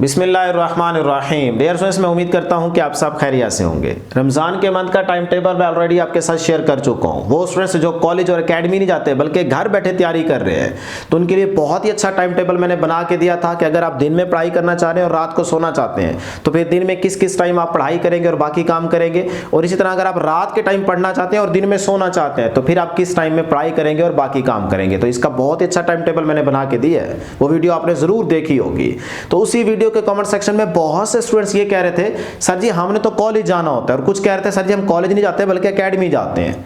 बिस्मिल्लाहिर्रहमानिर्रहीम। Dear friends, मैं उम्मीद करता हूं कि आप सब खैरियत से होंगे। रमज़ान के मंथ का टाइम टेबल मैं ऑलरेडी आपके साथ शेयर कर चुका हूं। वो स्टूडेंट्स जो कॉलेज और एकेडमी नहीं जाते बल्कि घर बैठे तैयारी कर रहे हैं, तो उनके लिए बहुत ही अच्छा टाइम टेबल मैंने बना के दिया था कि अगर आप दिन में पढ़ाई करना चाह रहे हैं और रात को सोना चाहते हैं तो फिर दिन में किस किस टाइम आप पढ़ाई करेंगे और बाकी काम करेंगे, और इसी तरह अगर आप रात के टाइम पढ़ना चाहते हैं और दिन में सोना चाहते हैं तो फिर आप किस टाइम में पढ़ाई करेंगे और बाकी काम करेंगे। तो इसका बहुत ही अच्छा टाइम टेबल मैंने बना के दिया है, वो वीडियो आपने जरूर देखी होगी। तो उसी वीडियो के कमेंट सेक्शन में बहुत से स्टूडेंट्स ये कह रहे थे सर जी हमने तो कॉलेज जाना होता है, और कुछ कह रहे थे सर जी हम कॉलेज नहीं जाते बल्कि एकेडमी जाते हैं।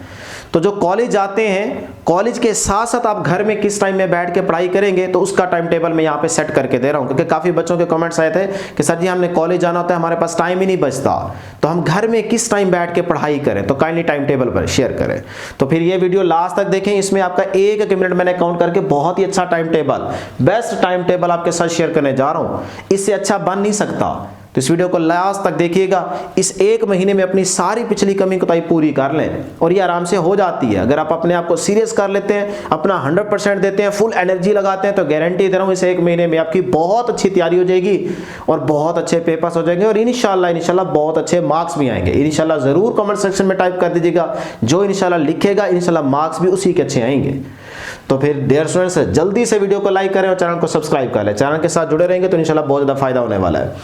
तो जो कॉलेज जाते हैं, कॉलेज के साथ साथ आप घर में किस टाइम में बैठ के पढ़ाई करेंगे तो उसका टाइम टेबल मैं यहाँ पे सेट करके दे रहा हूँ, क्योंकि काफी बच्चों के कमेंट्स आए थे कि सर जी हमने कॉलेज जाना होता है, हमारे पास टाइम ही नहीं बचता, तो हम घर में किस टाइम बैठ के पढ़ाई करें। तो काइंडली टाइम टेबल पर शेयर करें। तो फिर ये वीडियो लास्ट तक देखें, इसमें आपका एक मिनट मैंने काउंट करके बहुत ही अच्छा time table, best time table आपके साथ शेयर करने जा रहा हूँ। इससे अच्छा बन नहीं सकता, तो इस वीडियो को लास्ट तक देखिएगा। इस एक महीने में अपनी सारी पिछली कमी कोताही पूरी कर लें और ये आराम से हो जाती है। अगर आप अपने आप को सीरियस कर लेते हैं, अपना 100% देते हैं, फुल एनर्जी लगाते हैं, तो गारंटी दे रहा हूँ इस एक महीने में आपकी बहुत अच्छी तैयारी हो जाएगी और बहुत अच्छे पेपर्स हो जाएंगे और इंशाल्लाह बहुत अच्छे मार्क्स भी आएंगे। इंशाल्लाह जरूर कमेंट सेक्शन में टाइप कर दीजिएगा, जो इंशाल्लाह लिखेगा इंशाल्लाह मार्क्स भी उसी के अच्छे आएंगे। तो फिर डियर स्टूडेंट्स जल्दी से वीडियो को लाइक करें और चैनल को सब्सक्राइब कर लें। चैनल के साथ जुड़े रहेंगे तो इंशाल्लाह बहुत ज़्यादा फायदा होने वाला है।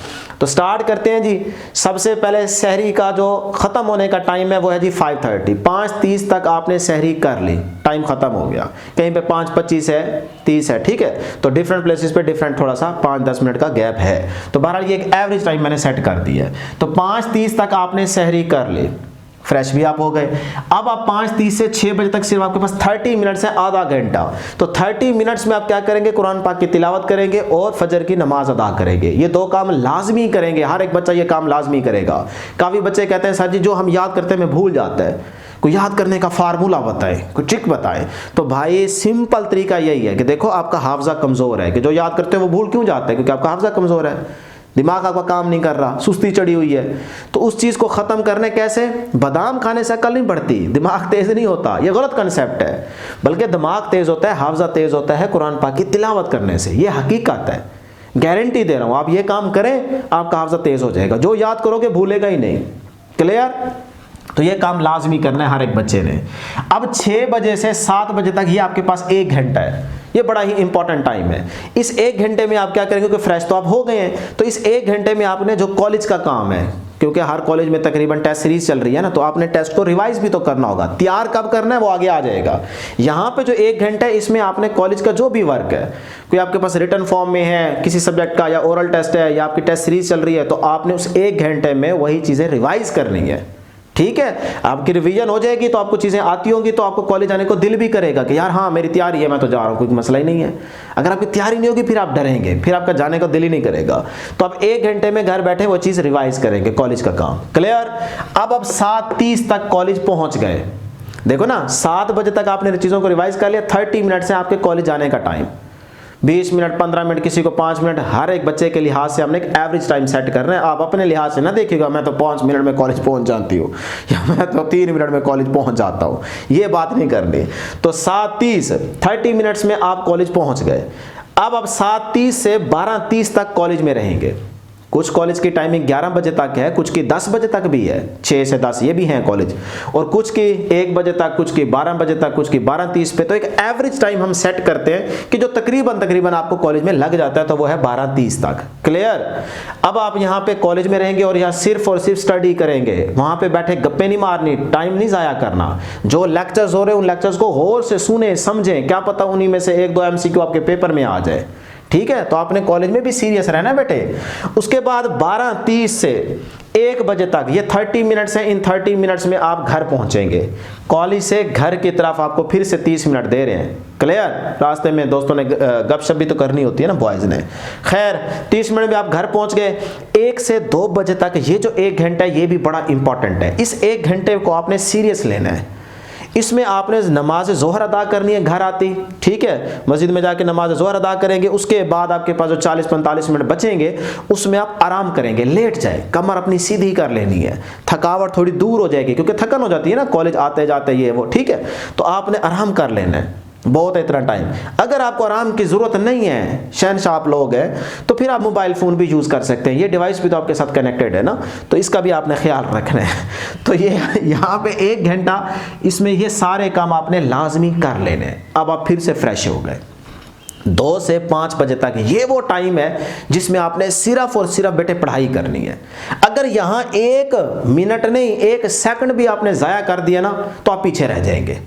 तो स्टार्ट करते हैं जी। सबसे पहले सहरी का जो खत्म होने का टाइम है वो है जी 5:30। 5:30 तक आपने सहरी कर ली, टाइम खत्म हो गया। कहीं पे 5:25 है, 30 है, ठीक है। तो डिफरेंट प्लेसेस पे डिफरेंट थोड़ा सा 5-10 मिनट का गैप है। तो बहरहाल ये एक एवरेज टाइम मैंने सेट कर दिया है। तो 5:30 तक आपने सहरी कर ली, फ्रेश भी आप हो गए। अब आप 5:30 से 6 बजे तक सिर्फ आपके पास 30 मिनट्स है, आधा घंटा। तो 30 मिनट्स में आप क्या करेंगे, कुरान पाक की तिलावत करेंगे और फजर की नमाज अदा करेंगे। ये दो काम लाजमी करेंगे, हर एक बच्चा ये काम लाजमी करेगा। काफ़ी बच्चे कहते हैं सर जी जो हम याद करते हैं मैं भूल जाता है, कोई याद करने का फार्मूला बताएं, कोई ट्रिक बताएं। तो भाई सिंपल तरीका यही है कि देखो आपका हाफजा कमज़ोर है, कि जो याद करते हैं वो भूल क्यों जाते हैं, क्योंकि आपका हाफजा कमज़ोर है, दिमाग आपका काम नहीं कर रहा, सुस्ती चढ़ी हुई है। तो उस चीज़ को ख़त्म करने कैसे, बादाम खाने से अकल नहीं बढ़ती, दिमाग तेज़ नहीं होता, ये गलत कंसेप्ट है। बल्कि दिमाग तेज़ होता है, हाफजा तेज़ होता है कुरान पाक की तिलावत करने से, ये हकीकत है। गारंटी दे रहा हूँ, आप ये काम करें आपका हाफजा तेज़ हो जाएगा, जो याद करोगे भूलेगा ही नहीं। क्लियर? तो ये काम लाजमी करना है हर एक बच्चे ने। अब 6 बजे से 7 बजे तक ये आपके पास 1 घंटा है, ये बड़ा ही इंपॉर्टेंट टाइम है। इस 1 घंटे में आप क्या करेंगे, क्योंकि फ्रेश तो आप हो गए हैं, तो इस 1 घंटे में आपने जो कॉलेज का काम है, क्योंकि हर कॉलेज में तकरीबन टेस्ट सीरीज चल रही है ना, तो आपने टेस्ट को रिवाइज भी तो करना होगा। तैयार कब करना है वो आगे आ जाएगा। यहाँ पे जो 1 घंटा है इसमें आपने कॉलेज का जो भी वर्क है, कोई आपके पास रिटन फॉर्म में है किसी सब्जेक्ट का, या ओरल टेस्ट है, या आपकी टेस्ट सीरीज चल रही है, तो आपने उस 1 घंटे में वही चीज़ें रिवाइज करनी है। ठीक है, आपकी रिवीजन हो जाएगी तो आपको चीज़ें आती होंगी, तो आपको कॉलेज आने को दिल भी करेगा कि यार हाँ मेरी तैयारी है, मैं तो जा रहा हूँ, कोई मसला ही नहीं है। अगर आपकी तैयारी नहीं होगी फिर आप डरेंगे, फिर आपका जाने का दिल ही नहीं करेगा। तो आप 1 घंटे में घर बैठे वो चीज़ रिवाइज करेंगे, कॉलेज का काम। क्लियर? अब 7:30 तक कॉलेज पहुँच गए। देखो ना, 7 बजे तक आपने चीज़ों को रिवाइज कर लिया, 30 मिनट से आपके कॉलेज जाने का टाइम। 20 मिनट, 15 मिनट, किसी को 5 मिनट, हर एक बच्चे के लिहाज से हमने एक एवरेज टाइम सेट करना है। आप अपने लिहाज से ना देखिएगा मैं तो 5 मिनट में कॉलेज पहुंच जाती हूँ या मैं तो 3 मिनट में कॉलेज पहुंच जाता हूँ, ये बात नहीं करनी। तो 30 मिनट्स में आप कॉलेज पहुंच गए। अब आप 7:30 से 12:30 तक कॉलेज में रहेंगे। कुछ कॉलेज की टाइमिंग 11 बजे तक है, कुछ की 10 बजे तक भी है, 6 से 10 ये भी हैं कॉलेज, और कुछ की 1 बजे तक, कुछ की 12 बजे तक, कुछ की 12:30 पे। तो एक एवरेज टाइम हम सेट करते हैं कि जो तकरीबन आपको कॉलेज में लग जाता है, तो वो है 12:30 तक। क्लियर? अब आप यहाँ पे कॉलेज में रहेंगे और यहाँ सिर्फ और सिर्फ स्टडी करेंगे, वहाँ पे बैठे गप्पे नहीं मारनी, टाइम नहीं ज़ाया करना। जो लेक्चर्स हो रहे हैं उन लेक्चर्स को गौर से सुने समझें, क्या पता उन्हीं में से 1-2 MCQ आपके पेपर में आ जाए। ठीक है, तो आपने कॉलेज में भी सीरियस रहना बेटे। उसके बाद 12:30 से 1 बजे तक ये 30 मिनट्स हैं, इन 30 मिनट्स में आप घर पहुंचेंगे। कॉलेज से घर की तरफ आपको फिर से 30 मिनट दे रहे हैं। क्लियर? रास्ते में दोस्तों ने गपशप भी तो करनी होती है ना, बॉयज़ ने। खैर 30 मिनट में आप घर पहुंच गए। 1 से 2 बजे तक ये जो 1 घंटा है ये भी बड़ा इंपॉर्टेंट है। इस 1 घंटे को आपने सीरियस लेना है। इसमें आपने नमाज ज़ोहर अदा करनी है घर आती, ठीक है, मस्जिद में जाके नमाज ज़ोहर अदा करेंगे। उसके बाद आपके पास जो 40-45 मिनट बचेंगे उसमें आप आराम करेंगे, लेट जाए, कमर अपनी सीधी कर लेनी है, थकावट थोड़ी दूर हो जाएगी, क्योंकि थकन हो जाती है ना कॉलेज आते जाते ये वो, ठीक है। तो आपने आराम कर लेना है। बहुत है इतना टाइम। अगर आपको आराम की ज़रूरत नहीं है, शहनशाह आप लोग हैं, तो फिर आप मोबाइल फ़ोन भी यूज़ कर सकते हैं। ये डिवाइस भी तो आपके साथ कनेक्टेड है ना, तो इसका भी आपने ख्याल रखना है। तो ये यहाँ पे 1 घंटा इसमें ये सारे काम आपने लाजमी कर लेने हैं। अब आप फिर से फ्रेश हो गए। 2 से 5 बजे तक ये वो टाइम है जिसमें आपने सिर्फ और सिर्फ बेटे पढ़ाई करनी है। अगर यहाँ 1 मिनट नहीं 1 सेकंड भी आपने ज़ाया कर दिया ना तो आप पीछे रह जाएंगे।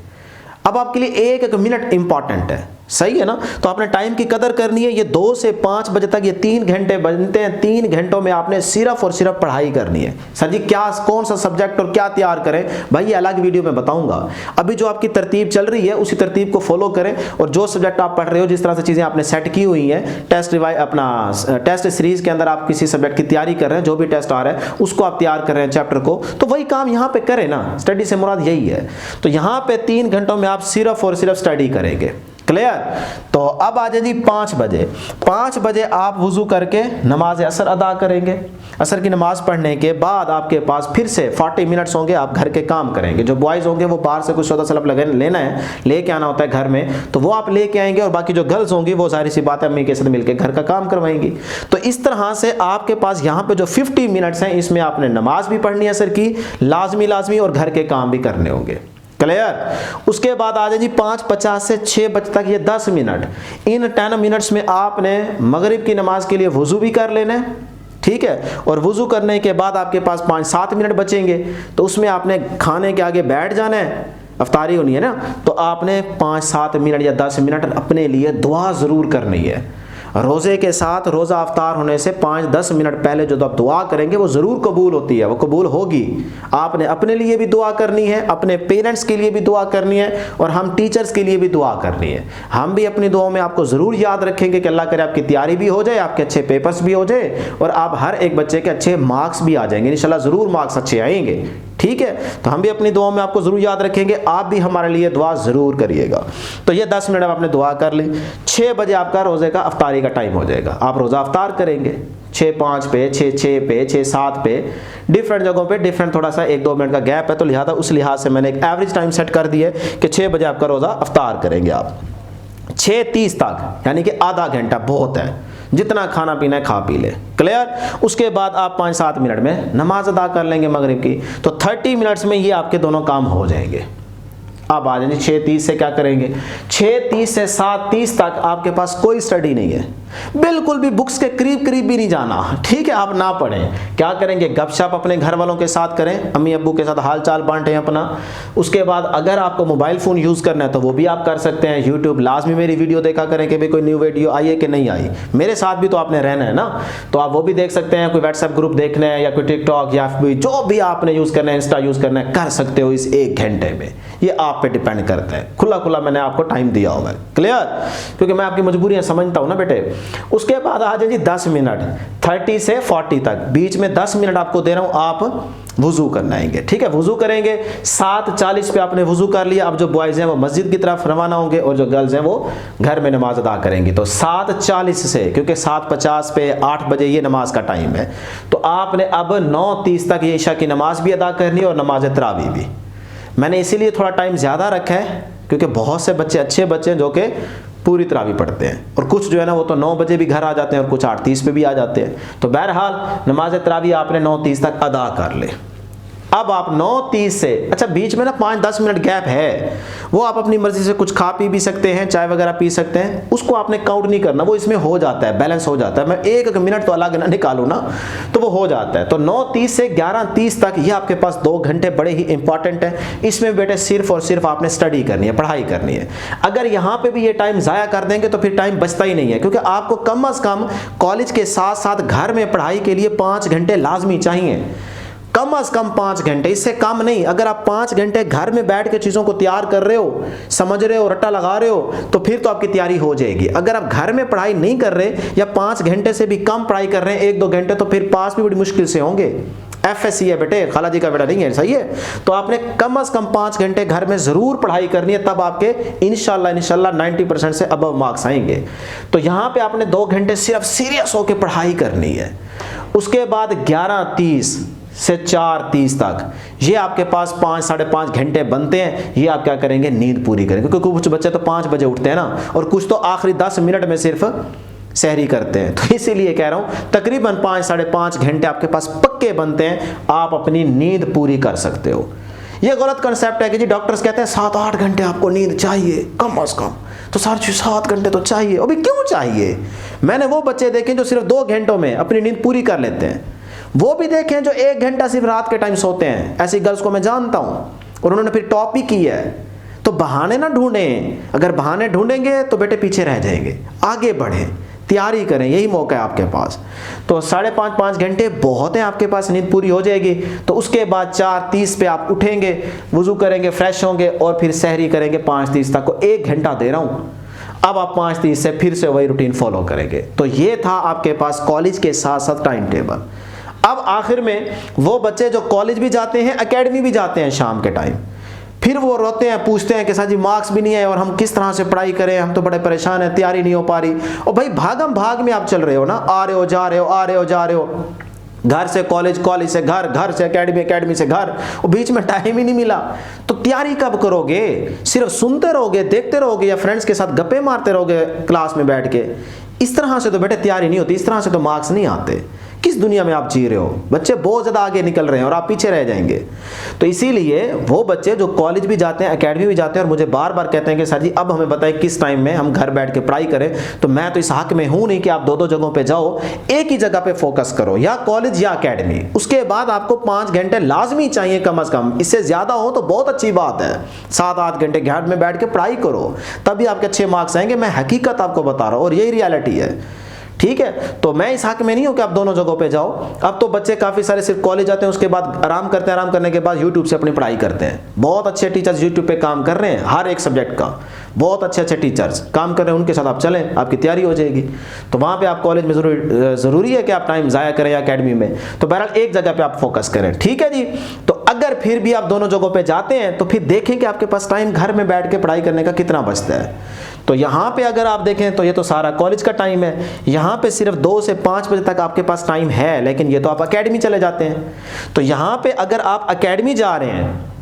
अब आपके लिए 1 मिनट इंपॉर्टेंट है, सही है ना। तो आपने टाइम की कदर करनी है। ये 2 से 5 बजे तक ये 3 घंटे बनते हैं। 3 घंटों में आपने सिर्फ और सिर्फ पढ़ाई करनी है। सर जी क्या कौन सा सब्जेक्ट और क्या तैयार करें, भाई ये अलग वीडियो में बताऊंगा। अभी जो आपकी तरतीब चल रही है उसी तरतीब को फॉलो करें, और जो सब्जेक्ट आप पढ़ रहे हो, जिस तरह से चीज़ें आपने सेट की हुई हैं, टेस्ट सीरीज के अंदर आप किसी सब्जेक्ट की तैयारी कर रहे हैं, जो भी टेस्ट आ रहा है उसको आप तैयार कर रहे हैं चैप्टर को, तो वही काम यहाँ पे करें ना। स्टडी से मुराद यही है। तो यहाँ पे 3 घंटों में आप सिर्फ और सिर्फ स्टडी करेंगे। क्लियर। तो अब आ जाए जी 5 बजे। 5 बजे आप वुजू करके नमाज असर अदा करेंगे। असर की नमाज पढ़ने के बाद आपके पास फिर से 40 मिनट्स होंगे, आप घर के काम करेंगे। जो बॉयज़ होंगे वो बाहर से कुछ सौदा सलफ लेना है, लेके आना होता है घर में, तो वो आप लेके आएंगे, और बाकी जो गर्ल्स होंगी वो जाहिर सी बात है अम्मी के साथ मिलकर घर का काम करवाएंगी। तो इस तरह से आपके पास यहाँ पे जो 50 मिनट्स हैं, इसमें आपने नमाज भी पढ़नी है असर की लाजमी, और घर के काम भी करने होंगे। क्लियर। उसके बाद आ जाए जी 5:50 से 6 बजे तक ये 10 मिनट। इन 10 मिनट्स में आपने मगरिब की नमाज के लिए वुजू भी कर लेना है, ठीक है। और वुजू करने के बाद आपके पास 5-7 मिनट बचेंगे, तो उसमें आपने खाने के आगे बैठ जाना है, अफ्तारी होनी है ना, तो आपने 5-7 मिनट या 10 मिनट अपने लिए दुआ ज़रूर करनी है। रोज़े के साथ रोज़ा अफ्तार होने से 5-10 मिनट पहले जो आप दुआ करेंगे वो ज़रूर कबूल होती है, वो कबूल होगी। आपने अपने लिए भी दुआ करनी है, अपने पेरेंट्स के लिए भी दुआ करनी है, और हम टीचर्स के लिए भी दुआ करनी है। हम भी अपनी दुआओं में आपको ज़रूर याद रखेंगे कि अल्लाह करे आपकी तैयारी भी हो जाए, आपके अच्छे पेपर्स भी हो जाए, और आप हर एक बच्चे के अच्छे मार्क्स भी आ जाएंगे। इंशाल्लाह ज़रूर मार्क्स अच्छे आएंगे, ठीक है। तो हम भी अपनी दुआओं में आपको ज़रूर याद रखेंगे, आप भी हमारे लिए दुआ ज़रूर करिएगा। तो ये 10 मिनट आपने दुआ कर ली। 6 बजे आपका रोज़े का अफ्तारी का टाइम हो जाएगा। आप रोज़ा अफ्तार करेंगे 6:05 पे, 6:06 पे, 6:07 पे, डिफरेंट जगहों पे डिफरेंट थोड़ा सा 1-2 मिनट का गैप है, तो लिहाजा उस लिहाज से मैंने एक एवरेज टाइम सेट कर दिया है कि 6 बजे आपका रोज़ा अफ्तार करेंगे आप। 6:30 तक यानी कि आधा घंटा बहुत है, जितना खाना पीना है खा पी ले। क्लियर। उसके बाद आप 5-7 मिनट में नमाज अदा कर लेंगे मगरिब की, तो 30 मिनट्स में ये आपके दोनों काम हो जाएंगे। अब आ जाएंगे 6:30 से क्या करेंगे, 6:30 से 7:30 तक आपके पास कोई स्टडी नहीं है, बिल्कुल भी बुक्स के करीब भी नहीं जाना, ठीक है। आप ना पढ़ें, क्या करेंगे, गपशप अपने घर वालों के साथ करें, अम्मी अब्बू के साथ हाल चाल बांटें अपना। उसके बाद अगर आपको मोबाइल फ़ोन यूज़ करना है तो वो भी आप कर सकते हैं। यूट्यूब लाजमी मेरी वीडियो देखा करें कि भाई कोई न्यू वीडियो आई है कि नहीं आई, मेरे साथ भी तो आपने रहना है ना, तो आप वो भी देख सकते हैं। कोई व्हाट्सएप ग्रुप देखना है या कोई टिकटॉक या जो भी आपने यूज़ करना है, इंस्टा यूज़ करना है, कर सकते हो इस 1 घंटे में। ये आप पे डिपेंड करता है, खुला मैंने आपको टाइम दिया होगा। क्लियर। क्योंकि मैं आपकी मजबूरियां समझता हूं ना बेटे। उसके बाद आ जाइए 10 मिनट 30 से 40 तक, बीच में 10 मिनट आपको दे रहा हूं, आप वुजू करना है, ठीक है। वुजू करेंगे 7:40 पे आपने वुजू कर लिया। अब जो बॉयज़ हैं वो मस्जिद की तरफ रवाना होंगे, और जो गर्ल्स हैं वो घर में नमाज अदा करेंगी। तो 7:40 से, क्योंकि 7:50 पे 8 बजे ये नमाज का टाइम है, तो आपने अब 9:30 तक ये ईशा की नमाज भी अदा करनी है और नमाज तरावी भी। मैंने इसीलिए थोड़ा टाइम ज़्यादा रखा है, क्योंकि बहुत से बच्चे अच्छे बच्चे हैं जो कि पूरी तरावी पढ़ते हैं, और कुछ जो है ना वो तो 9 बजे भी घर आ जाते हैं, और कुछ 8:30 पे भी आ जाते हैं। तो बहरहाल नमाज तरावी आपने 9:30 तक अदा कर ले। अब आप 9:30 से, अच्छा बीच में ना 5-10 मिनट गैप है, वो आप अपनी मर्जी से कुछ खा पी भी सकते हैं, चाय वगैरह पी सकते हैं, उसको आपने काउंट नहीं करना, वो इसमें हो जाता है, बैलेंस हो जाता है। मैं 1 मिनट तो अलग ना निकालूं ना, तो वो हो जाता है। तो 9:30 से 11:30 तक ये आपके पास 2 घंटे बड़े ही इंपॉर्टेंट है। इसमें बेटे सिर्फ और सिर्फ आपने स्टडी करनी है, पढ़ाई करनी है। अगर यहाँ पे भी ये टाइम ज़ाया कर देंगे तो फिर टाइम बचता ही नहीं है, क्योंकि आपको कम अज़ कम कॉलेज के साथ साथ घर में पढ़ाई के लिए 5 घंटे लाजमी चाहिए, कम अज कम 5 घंटे, इससे कम नहीं। अगर आप 5 घंटे घर में बैठ के चीज़ों को तैयार कर रहे हो, समझ रहे हो, रट्टा लगा रहे हो, तो फिर तो आपकी तैयारी हो जाएगी। अगर आप घर में पढ़ाई नहीं कर रहे या 5 घंटे से भी कम पढ़ाई कर रहे हैं, 1-2 घंटे, तो फिर पास भी बड़ी मुश्किल से होंगे। FSC है बेटे, खाला जी का बेटा नहीं है, सही है। तो आपने कम अज कम 5 घंटे घर में ज़रूर पढ़ाई करनी है, तब आपके इंशाल्लाह 90% से अबव मार्क्स आएंगे। तो यहाँ पे आपने 2 घंटे सिर्फ सीरियस होकर पढ़ाई करनी है। उसके बाद 11:30 से 4:30 तक, ये आपके पास 5 साढ़े 5 घंटे बनते हैं। ये आप क्या करेंगे, नींद पूरी करेंगे, क्योंकि कुछ बच्चे तो 5 बजे उठते हैं ना, और कुछ तो आखिरी 10 मिनट में सिर्फ सहरी करते हैं। तो इसीलिए कह रहा हूं तकरीबन 5 साढ़े 5 घंटे आपके पास पक्के बनते हैं, आप अपनी नींद पूरी कर सकते हो। ये गलत कंसेप्ट है कि जी डॉक्टर्स कहते हैं 7-8 घंटे आपको नींद चाहिए कम अज कम, तो सर 7 घंटे तो चाहिए। अभी क्यों चाहिए? मैंने वो बच्चे देखे जो सिर्फ 2 घंटों में अपनी नींद पूरी कर लेते हैं, वो भी देखें जो 1 घंटा सिर्फ रात के टाइम सोते हैं। ऐसी गर्ल्स को मैं जानता हूं, और उन्होंने फिर टॉप भी की है। तो बहाने ना ढूंढें, अगर बहाने ढूंढेंगे तो बेटे पीछे रह जाएंगे। आगे बढ़ें, तैयारी करें, यही मौका है आपके पास। तो 5.5 घंटे बहुत है, आपके पास नींद पूरी हो जाएगी। तो उसके बाद 4:30 पे आप उठेंगे, वुजू करेंगे, फ्रेश होंगे, और फिर सहरी करेंगे 5:30 तक को। 1 घंटा दे रहा हूं, अब आप 5:30 से फिर से वही रूटीन फॉलो करेंगे। तो ये था आपके पास कॉलेज के साथ साथ टाइम टेबल। अब आखिर में वो बच्चे जो कॉलेज भी जाते हैं, एकेडमी भी जाते हैं शाम के टाइम, फिर वो रोते हैं, पूछते हैं कि सर जी मार्क्स भी नहीं है और हम किस तरह से पढ़ाई करें, हम तो बड़े परेशान हैं, तैयारी नहीं हो पा रही। और भाई भागम भाग में आप चल रहे हो ना, आ रहे हो जा रहे हो, आ रहे हो जा रहे हो, घर से कॉलेज, कॉलेज से घर, घर से एकेडमी, एकेडमी से घर, और बीच में टाइम ही नहीं मिला। तो तैयारी कब करोगे? सिर्फ सुनते रहोगे, देखते रहोगे, या फ्रेंड्स के साथ गप्पे मारते रहोगे क्लास में बैठ के? इस तरह से तो बेटे तैयारी नहीं होती, इस तरह से तो मार्क्स नहीं आते। किस दुनिया में आप जी रहे हो? बच्चे बहुत ज़्यादा आगे निकल रहे हैं और आप पीछे रह जाएंगे। तो इसीलिए वो बच्चे जो कॉलेज भी जाते हैं, एकेडमी भी जाते हैं, और मुझे बार बार कहते हैं कि सर जी अब हमें बताएं किस टाइम में हम घर बैठ के पढ़ाई करें, तो मैं तो इस हक में हूं नहीं कि आप 2-2 जगहों पे जाओ, एक ही जगह पे फोकस करो, या कॉलेज या एकेडमी। उसके बाद आपको 5 घंटे लाजमी चाहिए कम अज कम, इससे ज़्यादा हो तो बहुत अच्छी बात है। 7-8 घंटे घर में बैठ के पढ़ाई करो, तभी आपके अच्छे मार्क्स आएंगे। मैं हकीकत आपको बता रहा हूँ और यही रियलिटी है, ठीक है? तो मैं इस हक में नहीं हूं कि आप दोनों जगहों पे जाओ। अब तो बच्चे काफ़ी सारे सिर्फ कॉलेज जाते हैं, उसके बाद आराम करते हैं, आराम करने के बाद यूट्यूब से अपनी पढ़ाई करते हैं। बहुत अच्छे टीचर्स यूट्यूब पे काम कर रहे हैं, हर एक सब्जेक्ट का बहुत अच्छे अच्छे टीचर्स काम कर रहे हैं, उनके साथ आप चलें, आपकी तैयारी हो जाएगी। तो वहाँ पे आप कॉलेज में ज़रूरी है कि आप टाइम ज़ाया करें या अकेडमी में, तो बहरहाल एक जगह पे आप फोकस करें, ठीक है जी। तो अगर फिर भी आप दोनों जगहों पे जाते हैं तो फिर देखें कि आपके पास टाइम घर में बैठ के पढ़ाई करने का कितना बचता है। तो यहाँ पे अगर आप देखें तो ये तो सारा कॉलेज का टाइम है, यहाँ पे सिर्फ 2 से 5 बजे तक आपके पास टाइम है, लेकिन ये तो आप एकेडमी चले जाते हैं। तो यहाँ पे अगर आप एकेडमी जा रहे हैं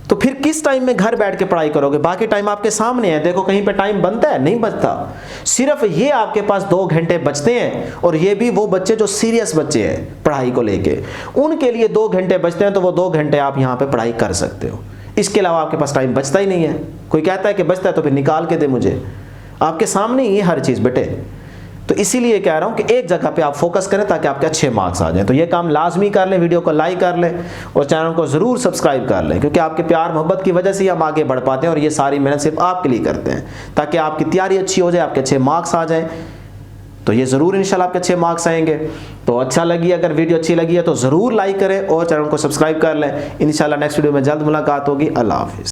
तो फिर किस टाइम में घर बैठ के पढ़ाई करोगे? बाकी टाइम आपके सामने है, देखो कहीं पे टाइम बनता है? नहीं बचता। सिर्फ ये आपके पास 2 घंटे बचते हैं, और ये भी वो बच्चे जो सीरियस बच्चे हैं पढ़ाई को लेके, उनके लिए 2 घंटे बचते हैं। तो वो 2 घंटे आप यहाँ पे पढ़ाई कर सकते हो, इसके अलावा आपके पास टाइम बचता ही नहीं है। कोई कहता है कि बचता है तो फिर निकाल के दे मुझे, आपके सामने ही है हर चीज़ बेटे। तो इसीलिए कह रहा हूं कि एक जगह पे आप फोकस करें ताकि आपके अच्छे मार्क्स आ जाएं। तो ये काम लाजमी कर लें, वीडियो को लाइक कर लें और चैनल को ज़रूर सब्सक्राइब कर लें, क्योंकि आपके प्यार मोहब्बत की वजह से ही हम आगे बढ़ पाते हैं, और ये सारी मेहनत सिर्फ आपके लिए करते हैं ताकि आपकी तैयारी अच्छी हो जाए, आपके अच्छे मार्क्स आ जाएँ। तो ये ज़रूर इंशाल्लाह आपके अच्छे मार्क्स आएंगे। तो अच्छा लगी, अगर वीडियो अच्छी लगी है तो ज़रूर लाइक करें और चैनल को सब्सक्राइब कर लें। इंशाल्लाह नेक्स्ट वीडियो में जल्द मुलाकात होगी। अल्लाह हाफिज़।